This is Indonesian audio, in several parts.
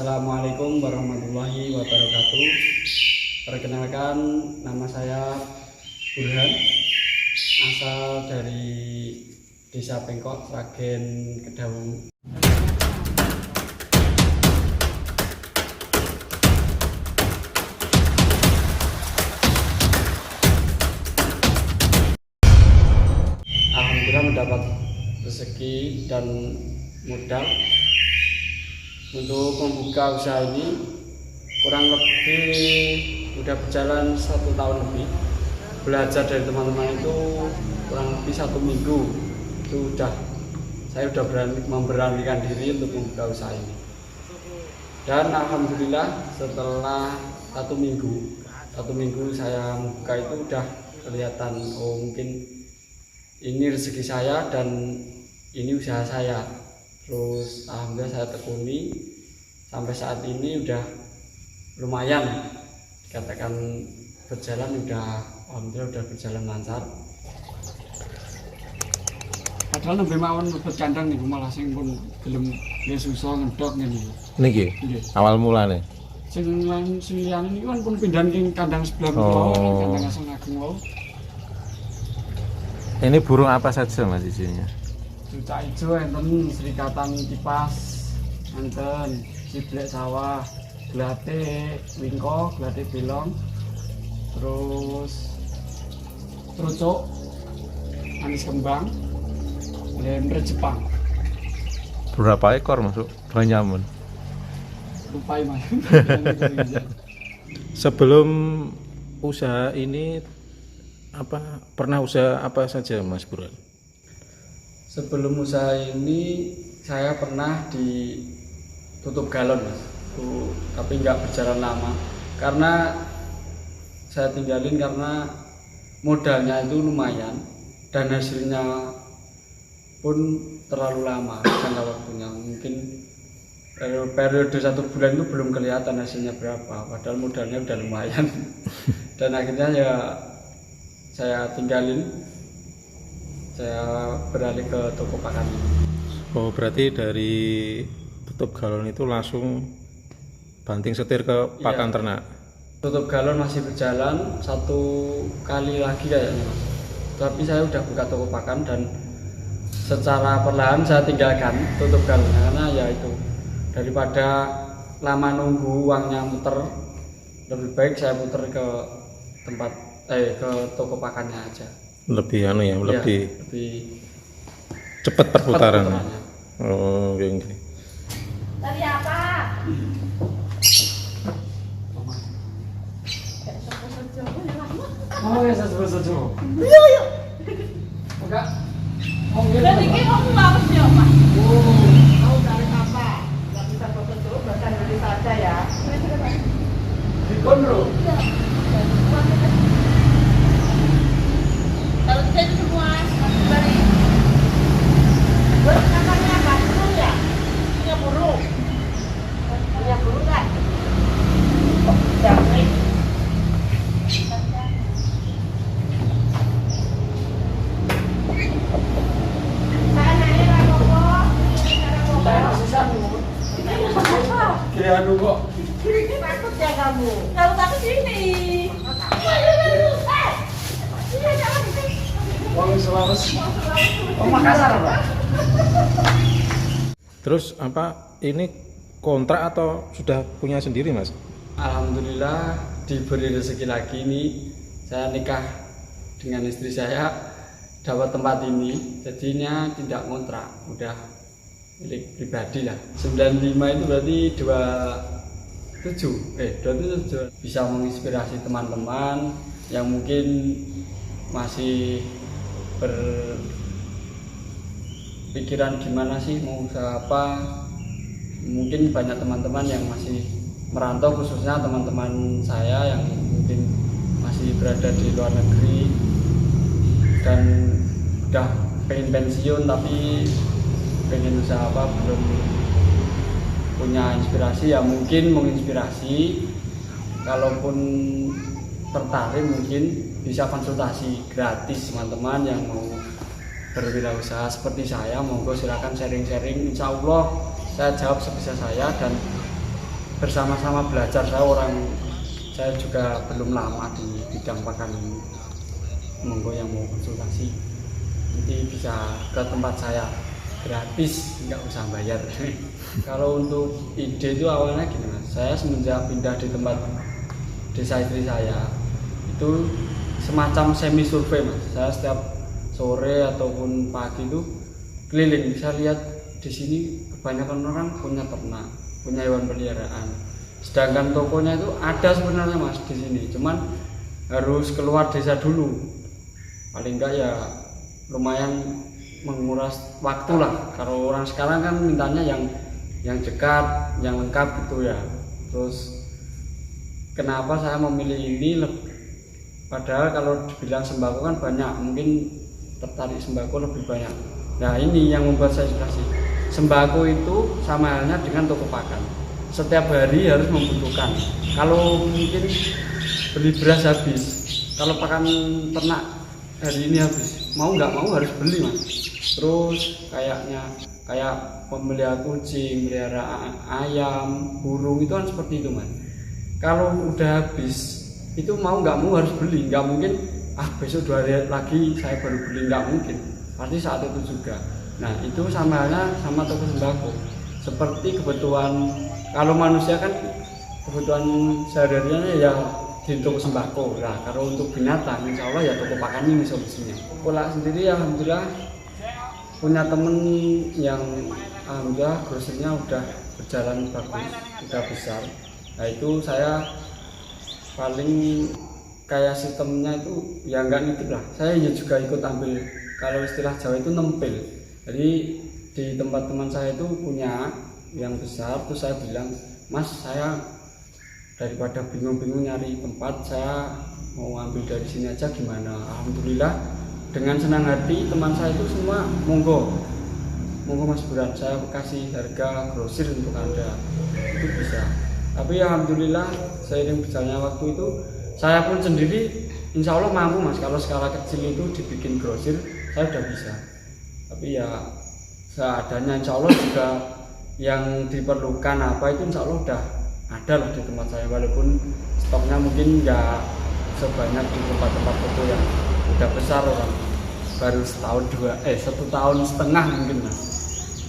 Assalamualaikum warahmatullahi wabarakatuh. Perkenalkan, nama saya Burhan, asal dari Desa Pengkok, Sragen, Kedawung. Alhamdulillah mendapat rezeki dan modal untuk membuka usaha ini. Kurang lebih udah berjalan 1 tahun lebih. Belajar dari teman-teman itu kurang lebih 1 minggu itu saya udah memberanikan diri untuk membuka usaha ini. Dan alhamdulillah setelah 1 minggu saya membuka itu udah kelihatan, oh mungkin ini rezeki saya dan ini usaha saya. Terus alhamdulillah saya tekuni sampai saat ini udah lumayan, katakan berjalan, alhamdulillah udah berjalan lancar. Padahal lebih mawon lebet kandang nih, malah sing pun gelem susah ngedok ngene. Niki awal mulane. Sing liyane niku kan pun pindahan king kandang sebelah kula, kandang asal agung wau. Ini burung apa saja Mas isinya? Cucak hijau enten, serikatan kipas enten, ciblek sawah, glate wingko, glate belong, terus trucuk, anis kembang, lembre Jepang. Berapa ekor masuk? Banyamun. Lupai mas. Sebelum usaha ini pernah usaha apa saja Mas Burhan? Sebelum usaha ini saya pernah ditutup galon mas, tapi nggak berjalan lama karena saya tinggalin karena modalnya itu lumayan dan hasilnya pun terlalu lama jangka waktunya. Mungkin periode 1 bulan itu belum kelihatan hasilnya berapa, padahal modalnya udah lumayan. Dan akhirnya ya saya tinggalin. Saya beralih ke toko pakan. Oh, berarti dari tutup galon itu langsung banting setir ke pakan ternak? Tutup galon masih berjalan 1 kali lagi kayaknya mas. Tapi saya udah buka toko pakan dan secara perlahan saya tinggalkan tutup galon karena ya itu, daripada lama nunggu uangnya muter, lebih baik saya muter ke ke toko pakannya aja. Lebih lebih cepat perputaran. Oh, oke. Tadi apa? Oh ya, saya sebut. Yuk. Enggak. Dan ini kamu harus siapa? Oh, Kamu dari apa? Gak bisa foto-foto, bahkan dari saja ya. di Konro. Kalau kita itu semua dari namanya apa? Burung ya? Punya burung. Punya burung kan? Jangan. Kira kok. Takut ya kamu? Kalau takut sini. Wong Sulawesi. Makassar, Pak. Terus ini kontrak atau sudah punya sendiri Mas? Alhamdulillah diberi rezeki lagi ini. Saya nikah dengan istri saya, dapat tempat ini, jadinya tidak kontrak, udah milik pribadi lah. 95 itu berarti 27 bisa menginspirasi teman-teman yang mungkin masih berpikiran gimana sih mau usaha apa. Mungkin banyak teman-teman yang masih merantau, khususnya teman-teman saya yang mungkin masih berada di luar negeri dan udah pengen pensiun tapi pengen usaha apa, belum punya inspirasi. Ya mungkin menginspirasi, kalaupun tertarik mungkin bisa konsultasi gratis teman-teman yang mau berwirausaha seperti saya. Monggo silakan sharing-sharing, insya Allah saya jawab sebisa saya dan bersama-sama belajar. Saya juga belum lama di bidang pakan ini. Monggo yang mau konsultasi nanti bisa ke tempat saya gratis, nggak usah bayar. Kalau untuk ide itu awalnya gini mas, saya semenjak pindah di tempat desa istri saya itu semacam semi survei mas. Saya setiap sore ataupun pagi itu keliling, saya lihat di sini kebanyakan orang punya ternak, punya hewan peliharaan. Sedangkan tokonya itu ada sebenarnya mas di sini, cuman harus keluar desa dulu. Paling enggak ya lumayan menguras waktu lah. Kalau orang sekarang kan mintanya yang dekat, yang lengkap gitu ya. Terus kenapa saya memilih ini? Padahal kalau dibilang sembako kan banyak, mungkin tertarik sembako lebih banyak. Nah ini yang membuat saya inspirasi. Sembako itu sama halnya dengan toko pakan. Setiap hari harus membutuhkan. Kalau mungkin beli beras habis, kalau pakan ternak hari ini habis, mau nggak mau harus beli mas. Terus kayak pemelihara kucing, melihara ayam, burung itu kan seperti itu mas. Kalau udah habis itu mau nggak mau harus beli, nggak mungkin besok 2 hari lagi saya baru beli, nggak mungkin. Pasti saat itu juga. Nah itu sama halnya sama toko sembako. Seperti kebutuhan, kalau manusia kan kebutuhan sehari-harinya ya di toko sembako. Nah kalau untuk binatang insya Allah ya toko pakan ini solusinya. Pola sendiri alhamdulillah punya temen yang alhamdulillah grocernya udah berjalan bagus, udah besar. Nah itu saya paling kayak sistemnya itu ya nggak nitip lah. Saya ya juga ikut ambil, kalau istilah Jawa itu nempel. Jadi di tempat teman saya itu punya yang besar, terus saya bilang, mas saya daripada bingung-bingung nyari tempat, saya mau ambil dari sini aja gimana. Alhamdulillah dengan senang hati teman saya itu semua monggo mas Buran, saya kasih harga grosir untuk anda, itu bisa. Tapi alhamdulillah seiring berjalannya waktu itu saya pun sendiri insya Allah mampu mas. Kalau skala kecil itu dibikin grosir saya udah bisa, tapi ya seadanya insya Allah juga yang diperlukan apa itu insya Allah udah ada lah di tempat saya, walaupun stoknya mungkin nggak sebanyak di tempat-tempat toko yang udah besar, orang baru 1,5 tahun mungkin mas.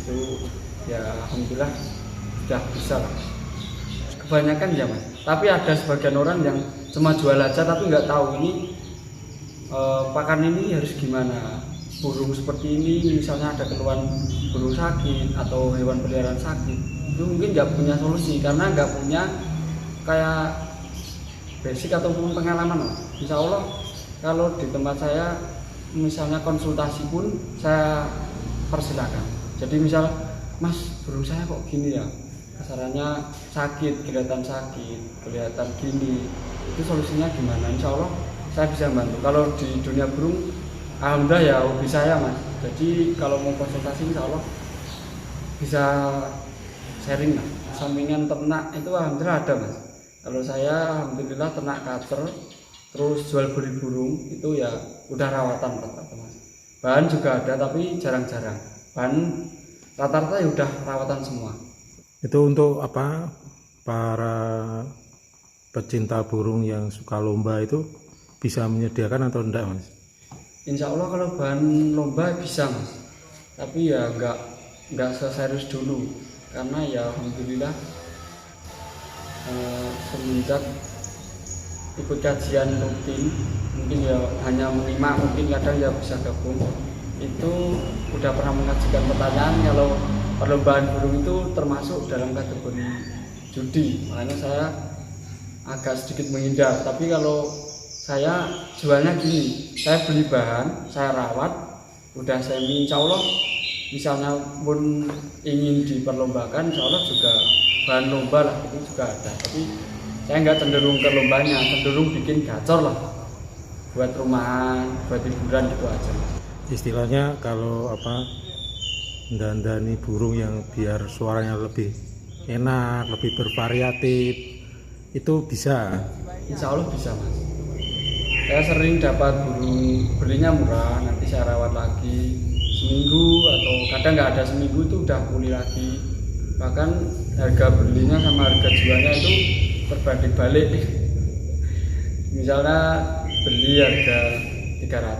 Itu ya alhamdulillah udah bisa lah kebanyakan ya mas. Tapi ada sebagian orang yang cuma jual aja tapi nggak tahu ini pakan ini harus gimana. Burung seperti ini misalnya ada keluhan burung sakit atau hewan peliharaan sakit, itu mungkin nggak punya solusi karena nggak punya kayak basic ataupun pengalaman. Insya Allah kalau di tempat saya misalnya konsultasi pun saya persilakan. Jadi misal mas burung saya kok gini ya, kasarannya sakit, kelihatan gini, itu solusinya gimana? Insya Allah saya bisa bantu. Kalau di dunia burung alhamdulillah ya hobi saya mas. Jadi kalau mau konsultasi insya Allah bisa sharing lah. Sampingan ternak itu alhamdulillah ada mas. Kalau saya alhamdulillah ternak kater, terus jual beli burung itu ya udah rawatan rata-rata mas. Bahan juga ada tapi jarang-jarang. Bahan rata-rata ya udah rawatan semua. Itu untuk apa, para pecinta burung yang suka lomba itu bisa menyediakan atau enggak mas? Insya Allah kalau bahan lomba bisa mas, tapi ya nggak seserius dulu karena ya alhamdulillah semenjak ikut kajian rutin, mungkin ya hanya menyimak, mungkin kadang ya bisa gabung. Itu udah pernah mengajukan pertanyaan kalau perlombaan burung itu termasuk dalam kategori judi, makanya saya agak sedikit menghindar. Tapi kalau saya jualnya gini, saya beli bahan, saya rawat, udah saya insya Allah misalnya pun ingin diperlombakan, insya Allah juga bahan lomba lah, itu juga ada. Tapi saya nggak cenderung ke lombanya, cenderung bikin gacor lah, buat rumahan, buat hiburan gitu aja. Istilahnya kalau dandani burung yang biar suaranya lebih enak, lebih bervariatif, itu bisa? Insya Allah bisa mas. Saya sering dapat burung, belinya murah, nanti saya rawat lagi seminggu atau kadang nggak ada seminggu itu udah pulih lagi. bahkan harga belinya sama harga jualnya itu terbanding balik. Misalnya beli harga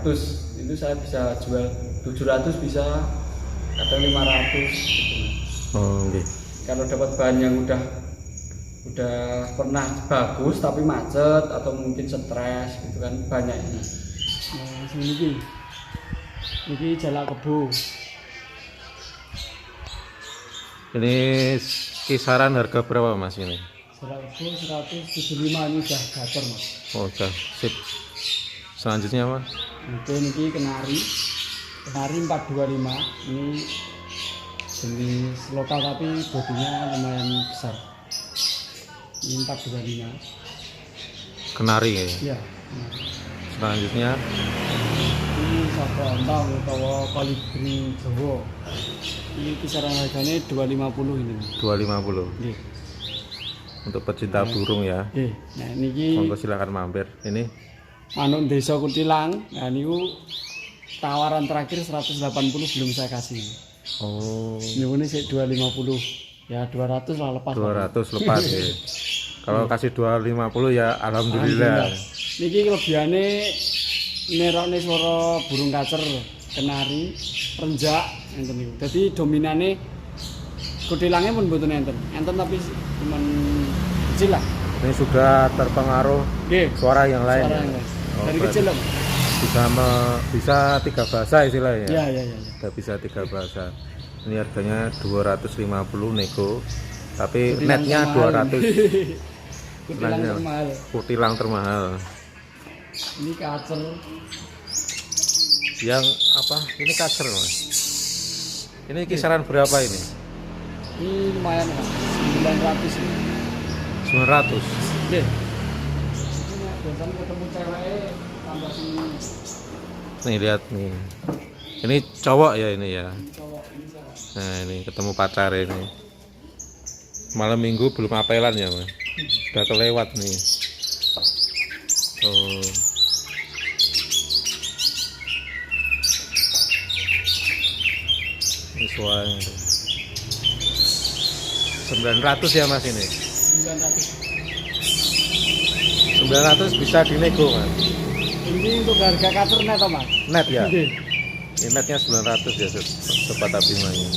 300 itu saya bisa jual 700, bisa kadang 500 gitu. Oh, okay. Kalau dapat bahan yang udah pernah bagus tapi macet atau mungkin stres gitu kan banyaknya. Nah, sini ini jalak kebo. Ini kisaran harga berapa Mas ini? Jalak kebo 175 ini udah gacor Mas. Oh, udah sip. Selanjutnya Mas? Oke, ini kenari 425. Ini jenis lokal tapi bodinya lumayan besar. Ini 425. Kenari ya? Iya. Selanjutnya Ini saka ontang utawa kolibri Jawa. Ini kisaran harganya 250 ini. 250. Nggih. Untuk pecinta burung ya. Nggih. Nah niki Monggo silakan mampir. Ini manuk desa Kutilang. Nah niku tawaran terakhir 180 belum saya kasih. oh Ini sih 250. Ya 200 lah lepas. 200 lepas ya. Kalau kasih 250 ya alhamdulillah. Niki kelebihane nerokne swara burung kacer, kenari, renjak enten niku. Dadi dominane Kutilangnya pun mboten enten. Enten tapi cuman kecil lah. Ini sudah terpengaruh Nggih. suara yang lain. Suara ya? yang lain. Oh, Dari berarti kecil loh. bisa 3 bahasa istilahnya. Iya. Udah bisa 3 bahasa. Ini harganya 250 nego. Tapi Kutilang netnya termahal. 200. Kutilang Selanjutnya, termahal. Kutilang termahal. Ini kacer. Yang apa? Ini kacer Mas. Ini kisaran berapa ini? Ini lumayan Mas. 900 ini. 900. Nggih. Ini biasanya ketemu cewek tambah sini. Nih lihat nih. Ini cowok ya ini ya. Ini cowok, ini cowok. Nah ini ketemu pacar ini. Malam minggu belum apelan ya Mas. Sudah kelewat nih. Oh. Ini suaranya tuh. 900 ya Mas ini. 900. 900 bisa dinego Mas. Ini untuk harga kacer net Mas. Net ya. Nggih. Ini netnya 900 ya Sobat Abimanya.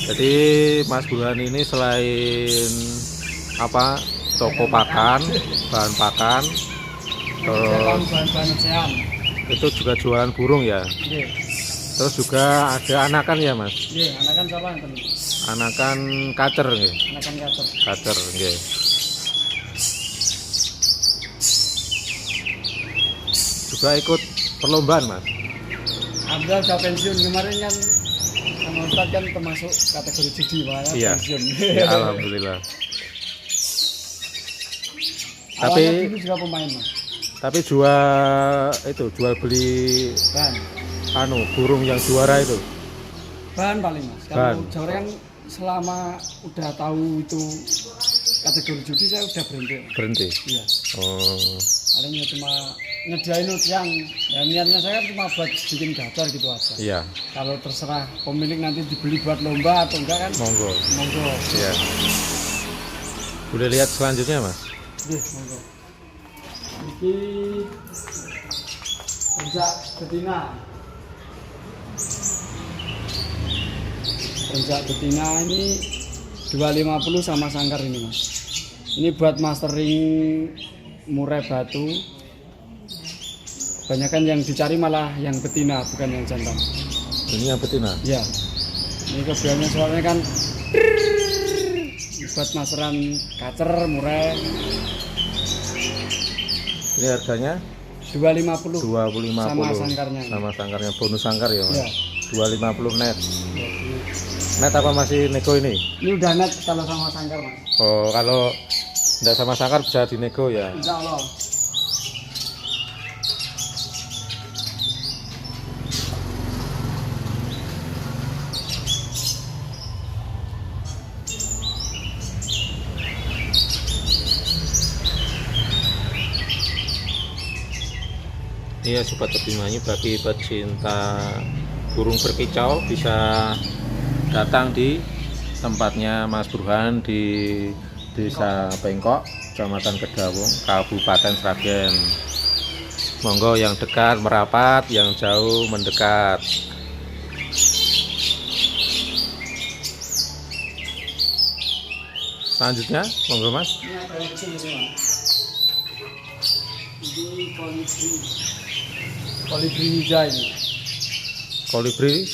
Jadi Mas Burhan ini selain apa toko pakan, bahan pakan, terus bahan-bahan ocehan. itu juga jualan burung ya. Nggih. Terus juga ada anakan ya Mas. Nggih, anakan sapa enten? Anakan kacer nggih. Anakan kacer. Kacer nggih. Juga ikut perlombaan Mas. Alhamdulillah udah pensiun kemarin kan sama Ustadz kan termasuk kategori judi malah Iya. pensiun. Ya, alhamdulillah. Awalnya Tapi dulu juga pemain Mas. tapi jual beli Bahan. burung yang juara itu. Bahan paling Mas. Bahan. Kalau Jawa kan selama udah tahu itu kategori judi saya udah berhenti. Berhenti. Iya. Oh. Paling ya cuma nyediain yang dan niatnya saya kan cuma buat bikin gacor gitu aja. Iya, Kalau terserah pemilik nanti dibeli buat lomba atau enggak kan monggo. monggo. Iya. Boleh lihat selanjutnya Mas. Nggih, monggo. Iki renjak betina. Renjak betina ini 250 sama sangkar ini Mas. Ini buat mastering murai batu. Kebanyakan yang dicari malah yang betina bukan yang jantan. Ini yang betina. Ya. Ini kebiasaannya soalnya kan buat masteran kacer murai. Ini harganya 250 250 sama sangkarnya. Sama sangkarnya bonus sangkar ya Mas. Ya. 250 net. Net apa masih nego ini? Ini udah net kalau sama sangkar Mas. Oh, kalau tidak sama sangkar bisa dinego ya. Insya Allah. Iya Sobat Abimanya, bagi pecinta burung berkicau bisa datang di tempatnya Mas Burhan di Desa Pengkok, Kecamatan Kedawung, Kabupaten Sragen. Monggo yang dekat merapat, yang jauh mendekat. Selanjutnya, monggo Mas. Ini ada yang kecil ini Mas. Ini kolibri ninja ini. Kolibri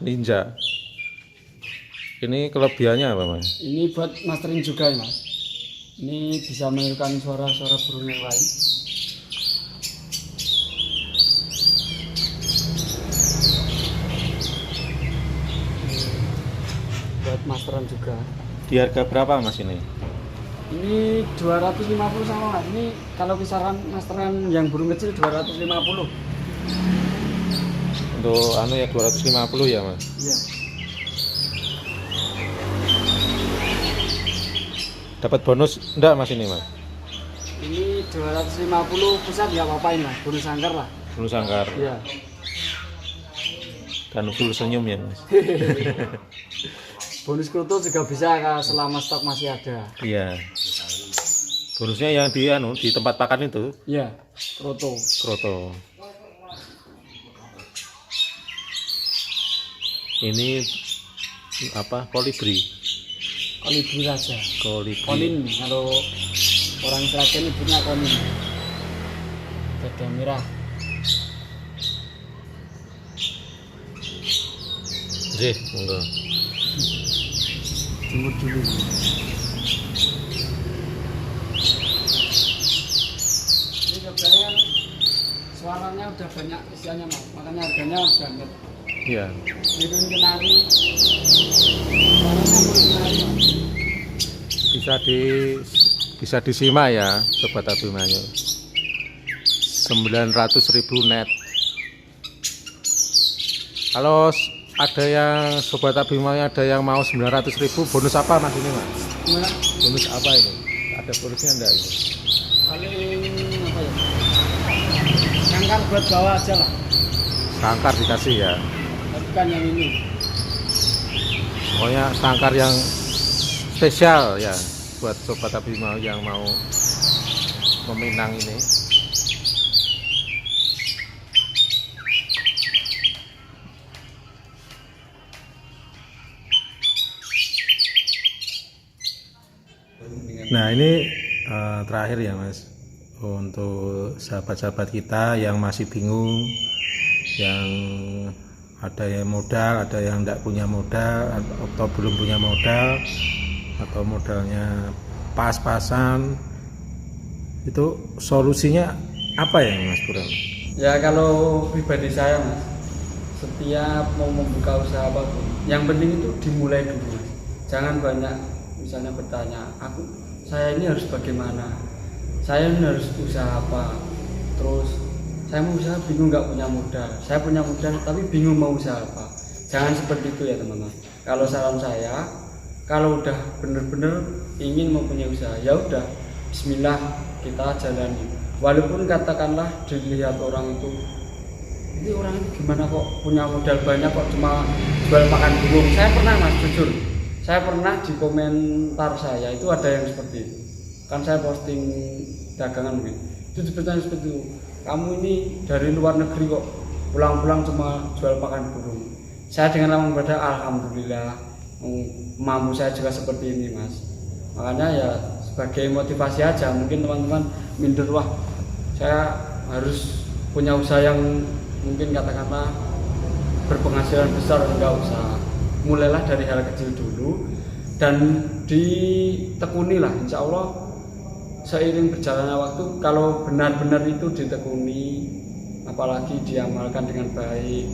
Ninja. Ini kelebihannya apa Mas? Ini buat mastering juga ya Mas. Ini bisa menirukan suara-suara burung yang lain. Buat masteran juga. Di harga berapa Mas ini? Ini 250 sama Mas. Ini kalau kisaran masteran yang burung kecil 250. Untuk anu ya 250 ya Mas? Iya. Dapat bonus enggak Mas ini Mas? Ini 250 pusat nggak apa-apa ini Mas. Bonus sangkar lah. Bonus sangkar. Iya. Dan full senyum ya Mas? Bonus kroto juga bisa selama stok masih ada. Iya. Bonusnya yang di tempat pakan itu? Iya, kroto. Kroto. Ini apa? Kolibri. Kolibri raja. Kolibri. Konin kalau orang Sragen ibunya konin. Dada merah. Sih, monggo. Jemur dulu. Ini kebetulan suaranya udah banyak isiannya Mas, makanya harganya udah nggak. Iya. Niruin kenari. Suaranya mulai kenari Mas. Bisa disimak ya Sobat Abimanyu. 900.000 net. Kalau ada yang Sobat Abimanyu ada yang mau 900.000, bonus apa Mas ini Mas? Gimana? Bonus apa ini? Ada bonusnya enggak ini? Paling apa ya? Sangkar buat bawa aja lah. Sangkar dikasih ya. Bukan yang ini. Pokoknya sangkar yang spesial ya buat Sobat Abimanyu yang mau meminang ini. Nah ini terakhir ya Mas, untuk sahabat-sahabat kita yang masih bingung, yang ada yang modal, ada yang tidak punya modal, atau belum punya modal, atau modalnya pas-pasan, itu solusinya apa ya Mas Burhan? Ya kalau pribadi saya Mas, setiap mau membuka usaha apapun, yang penting itu dimulai dulu Mas. Jangan banyak misalnya bertanya, saya ini harus bagaimana, saya ini harus usaha apa, terus saya mau usaha bingung nggak punya modal, saya punya modal tapi bingung mau usaha apa. Jangan seperti itu ya teman-teman. Kalau saran saya, kalau udah bener-bener ingin mempunyai usaha, ya udah Bismillah kita jalani. Walaupun katakanlah dilihat orang itu, ini orang itu gimana kok punya modal banyak kok cuma jual makan burung. Saya pernah Mas, jujur, saya pernah di komentar saya itu ada yang seperti itu. Kan saya posting dagangan mungkin. Itu bertanya seperti itu. Kamu ini dari luar negeri kok pulang-pulang cuma jual pakan burung. Saya dengan lapang dada alhamdulillah, mampu saya juga seperti ini Mas. Makanya ya sebagai motivasi aja, mungkin teman-teman minder, wah saya harus punya usaha yang mungkin katakanlah berpenghasilan besar, enggak usah. Mulailah dari hal kecil dulu dan ditekunilah, insya Allah seiring berjalannya waktu kalau benar-benar itu ditekuni, apalagi diamalkan dengan baik,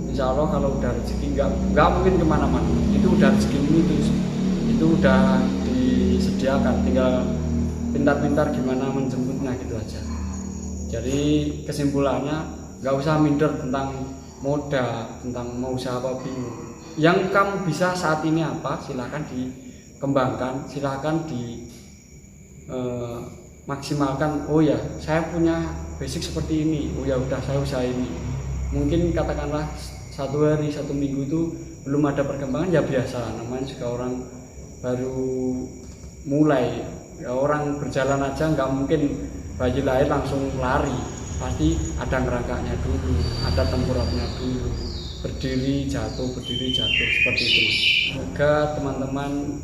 insya Allah kalau udah rezeki nggak mungkin kemana-mana. Itu udah rezeki itu udah disediakan, tinggal pintar-pintar gimana menjemputnya gitu aja. Jadi kesimpulannya nggak usah minder tentang modal, tentang mau usaha apa bingung. Yang kamu bisa saat ini apa, silahkan dikembangkan, silahkan maksimalkan. Oh ya, saya punya basic seperti ini, oh ya udah saya usaha ini. Mungkin katakanlah 1 hari 1 minggu itu belum ada perkembangan ya biasa, namanya juga orang baru mulai ya, orang berjalan aja nggak mungkin bayi lahir langsung lari, pasti ada ngerangkaknya dulu, ada tengkurapnya dulu, berdiri jatuh seperti itu. Semoga teman-teman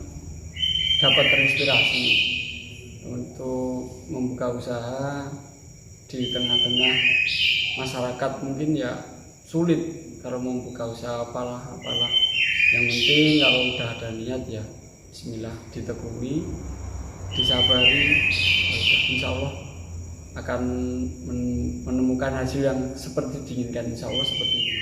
dapat terinspirasi untuk membuka usaha di tengah-tengah masyarakat mungkin ya sulit kalau membuka usaha apalah. Yang penting kalau udah ada niat ya bismillah, ditekuni, disabari, insya Allah akan menemukan hasil yang seperti diinginkan, insya Allah seperti itu.